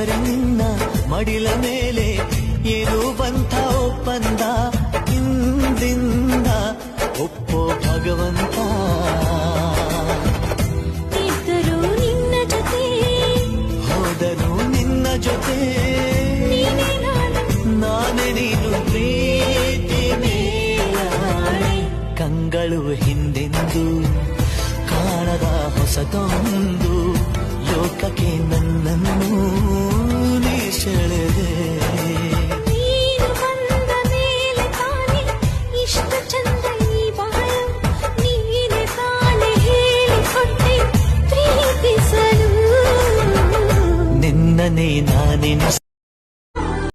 ಹೆಸರಿನ ಮಡಿಲ ಮೇಲೆ ಏರುವಂಥ ಒಪ್ಪಂದ ಹಿಂದಿಂದ ಒಪ್ಪೋ ಭಗವಂತ. ಇದ್ದರೂ ನಿನ್ನ ಜೊತೆ, ಹೋದರೂ ನಿನ್ನ ಜೊತೆ, ನಾನೇ ನೀನು ಪ್ರೀತಿ ಮೇಲಾಣೆ. ಕಂಗಳು ಹಿಂದೆಂದು ಕಾಣದ ಹೊಸತೊಂದು ಲೋಕಕ್ಕೆ ನನ್ನನ್ನು ನೀ ಸೆಳೆದೆ. ನೀನು ಬಂದ ಮೇಲೆ ತಾನೆ ಇಷ್ಟು ಚಂದ ಈ ಬಾಳ. ನೀನೆ ತಾನೆ ಹೇಳಿಕೊಟ್ಟೆ ಪ್ರೀತಿಸಲು. ನಿನ್ನನೇ ನಾನೆನಿಸ